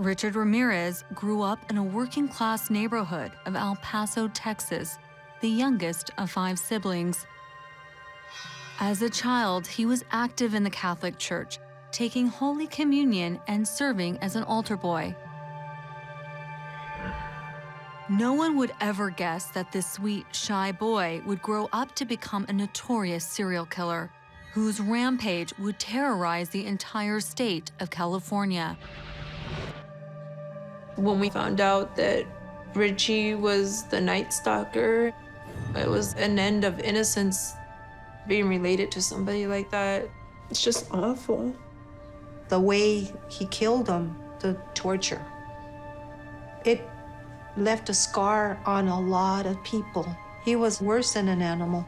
Richard Ramirez grew up in a working-class neighborhood of El Paso, Texas, the youngest of 5 siblings. As a child, he was active in the Catholic Church, taking Holy Communion and serving as an altar boy. No one would ever guess that this sweet, shy boy would grow up to become a notorious serial killer, whose rampage would terrorize the entire state of California. When we found out that Richie was the Night Stalker, it was an end of innocence being related to somebody like that. It's just awful. The way he killed him, the torture, it left a scar on a lot of people. He was worse than an animal.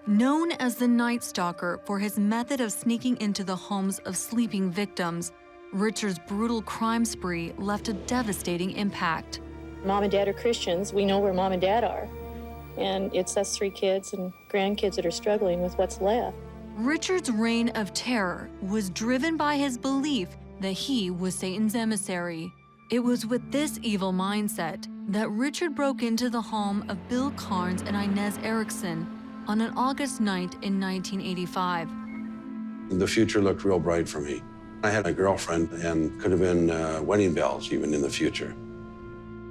Known as the Night Stalker for his method of sneaking into the homes of sleeping victims, Richard's brutal crime spree left a devastating impact. Mom and Dad are Christians. We know where Mom and Dad are. And it's us 3 kids and grandkids that are struggling with what's left. Richard's reign of terror was driven by his belief that he was Satan's emissary. It was with this evil mindset that Richard broke into the home of Bill Carnes and Inez Erickson on an August night in 1985. The future looked real bright for me. I had a girlfriend and could have been wedding bells even in the future.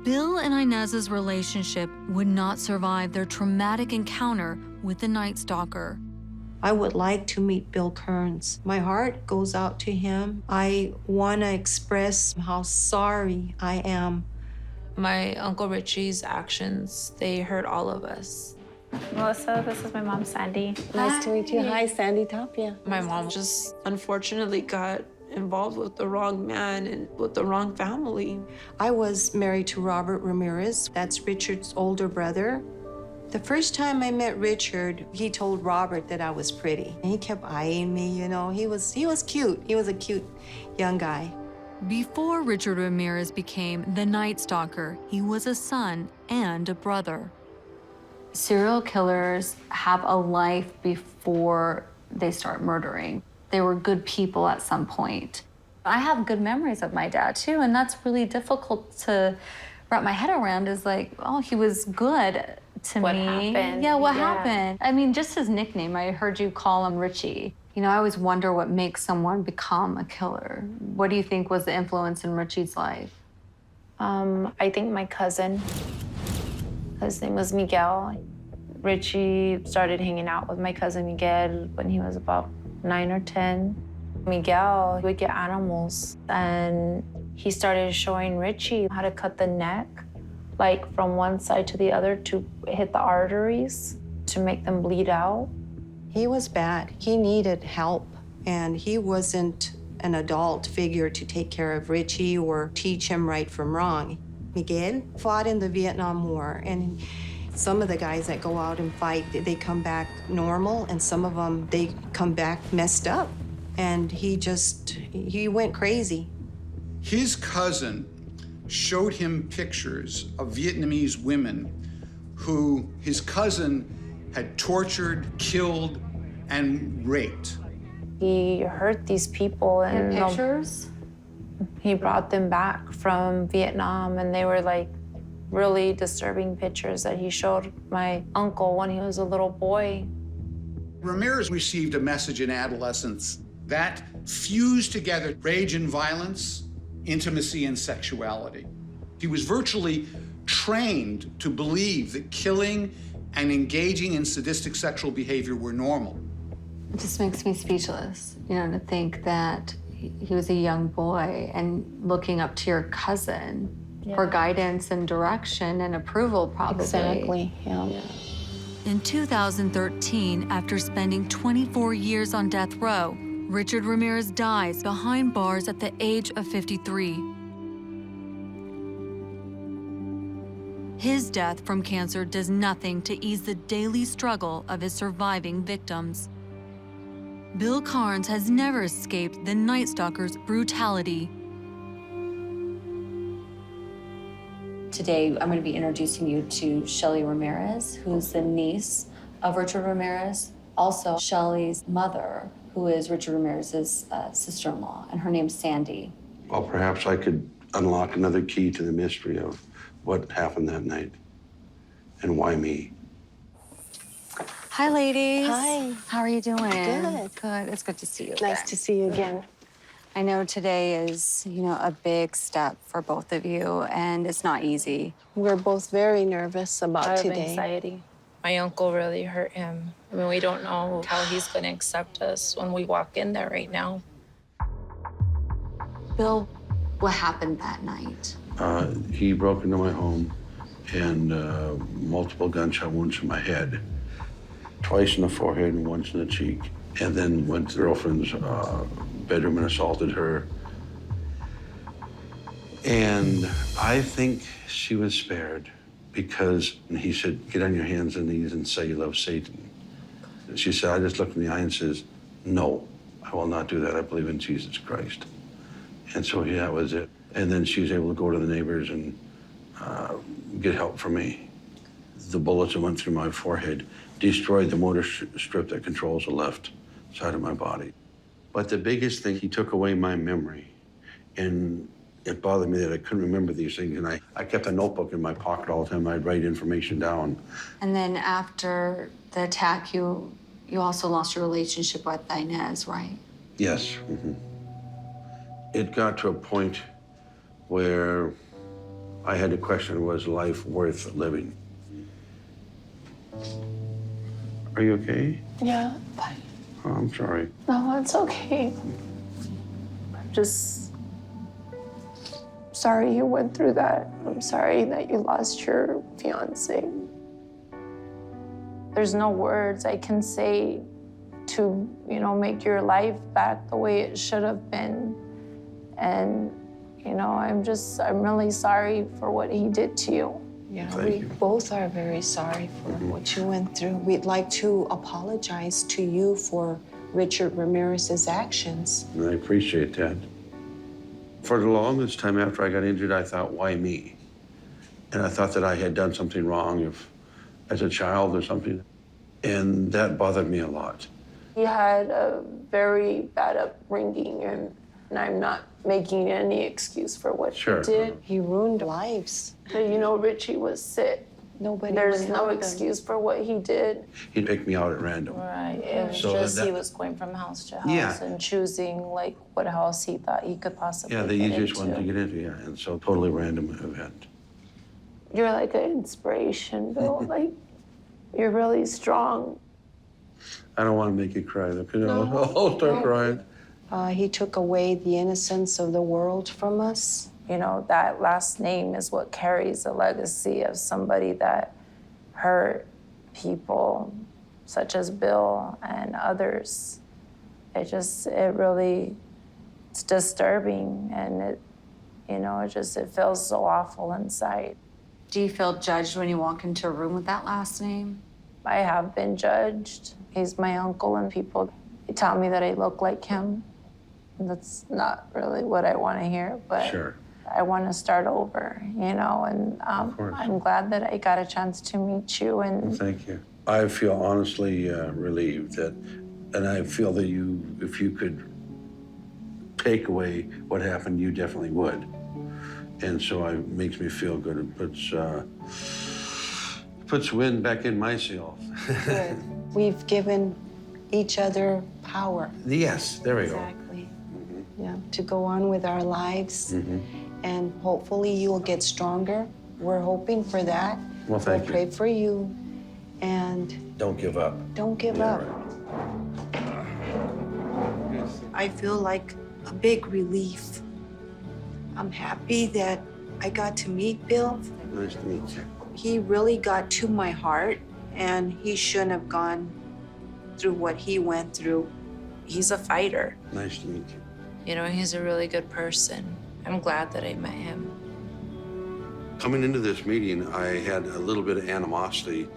Bill and Inez's relationship would not survive their traumatic encounter with the Night Stalker. I would like to meet Bill Kearns. My heart goes out to him. I want to express how sorry I am. My Uncle Richie's actions, they hurt all of us. Melissa, this is my mom, Sandy. Nice to meet you. Hi, Sandy Tapia. My mom just unfortunately got involved with the wrong man and with the wrong family. I was married to Robert Ramirez. That's Richard's older brother. The first time I met Richard, he told Robert that I was pretty. He kept eyeing me, you know. He was cute. He was a cute young guy. Before Richard Ramirez became the Night Stalker, he was a son and a brother. Serial killers have a life before they start murdering. They were good people at some point. I have good memories of my dad too, and that's really difficult to wrap my head around, is like, oh, he was good to me. What happened? Yeah, what happened? I mean, just his nickname, I heard you call him Richie. You know, I always wonder what makes someone become a killer. What do you think was the influence in Richie's life? I think my cousin, his name was Miguel. Richie started hanging out with my cousin Miguel when he was about 9 or 10. Miguel would get animals, and he started showing Richie how to cut the neck, like from one side to the other to hit the arteries to make them bleed out. He was bad. He needed help, and he wasn't an adult figure to take care of Richie or teach him right from wrong. Miguel fought in the Vietnam War, and some of the guys that go out and fight, they come back normal, and some of them, they come back messed up. And he went crazy. His cousin showed him pictures of Vietnamese women who his cousin had tortured, killed, and raped. He hurt these people and Pictures? he brought them back from Vietnam, and they were like really disturbing pictures that he showed my uncle when he was a little boy. Ramirez received a message in adolescence that fused together rage and violence, intimacy and sexuality. He was virtually trained to believe that killing and engaging in sadistic sexual behavior were normal. It just makes me speechless, you know, to think that he was a young boy and looking up to your cousin for guidance and direction and approval, probably. Exactly, yeah. In 2013, after spending 24 years on death row, Richard Ramirez dies behind bars at the age of 53. His death from cancer does nothing to ease the daily struggle of his surviving victims. Bill Carnes has never escaped the Night Stalker's brutality. Today, I'm going to be introducing you to Shelly Ramirez, who's the niece of Richard Ramirez. Also, Shelly's mother, who is Richard Ramirez's sister-in-law, and her name's Sandy. Well, perhaps I could unlock another key to the mystery of what happened that night and why me. Hi, ladies. Hi. How are you doing? Good. Good. It's good to see you. Nice again. to see you again. I know today is, a big step for both of you, and it's not easy. We're both very nervous I about have today. anxiety. My uncle really hurt him. I mean, we don't know how he's going to accept us when we walk in there right now. Bill, what happened that night? He broke into my home and multiple gunshot wounds to my head, twice in the forehead and once in the cheek, and then went to the girlfriend's bedroom and assaulted her. And I think she was spared because he said, get on your hands and knees and say you love Satan. She said, I just looked in the eye and says, no, I will not do that. I believe in Jesus Christ. And so yeah, that was it. And then she was able to go to the neighbors and get help for me. The bullets that went through my forehead destroyed the motor strip that controls the left side of my body. But the biggest thing, he took away my memory. And it bothered me that I couldn't remember these things. And I kept a notebook in my pocket all the time. I'd write information down. And then after the attack, you also lost your relationship with Inez, right? Yes. Mm-hmm. It got to a point where I had to question, was life worth living? Are you okay? Yeah, but Oh, I'm sorry. no, it's okay. I'm just sorry you went through that. I'm sorry that you lost your fiance. There's no words I can say to, make your life back the way it should have been. And, I'm really sorry for what he did to you. Yeah, Thank we you. both are very sorry for what you went through. We'd like to apologize to you for Richard Ramirez's actions. And I appreciate that. For the longest time after I got injured, I thought, why me? And I thought that I had done something wrong as a child or something. And that bothered me a lot. He had a very bad upbringing, and I'm not making any excuse for what Sure. he did. He ruined lives. But, Richie was sick. Nobody There's would no help him. excuse for what he did. He'd pick me out at random. Right. It was So just that- he was going from house to house Yeah. and choosing what house he thought he could possibly Yeah, the get easiest one into. to get into, yeah. And so totally random event. You're like an inspiration, Bill. You're really strong. I don't want to make you cry though, because I'll start crying. He took away the innocence of the world from us. That last name is what carries a legacy of somebody that hurt people, such as Bill and others. It's disturbing, and it feels so awful inside. Do you feel judged when you walk into a room with that last name? I have been judged. He's my uncle, and people tell me that I look like him. That's not really what I want to hear, but Sure. I want to start over, and Of course. I'm glad that I got a chance to meet you. And Thank you. I feel honestly relieved and I feel that if you could take away what happened, you definitely would. And so it makes me feel good. It puts wind back in my sails. Good. We've given each other power. Yes, there we go. Exactly. Yeah, to go on with our lives. And hopefully you will get stronger. We're hoping for that. Well, thank We'll pray you. for you. And Don't give up. don't give Yeah, up. I feel like a big relief. I'm happy that I got to meet Bill. Nice to meet you. He really got to my heart, and he shouldn't have gone through what he went through. he's a fighter. Nice to meet you. He's a really good person. I'm glad that I met him. Coming into this meeting, I had a little bit of animosity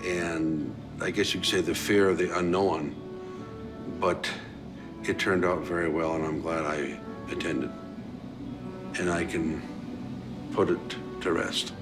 and I guess you could say the fear of the unknown, but it turned out very well and I'm glad I attended. And I can put it to rest.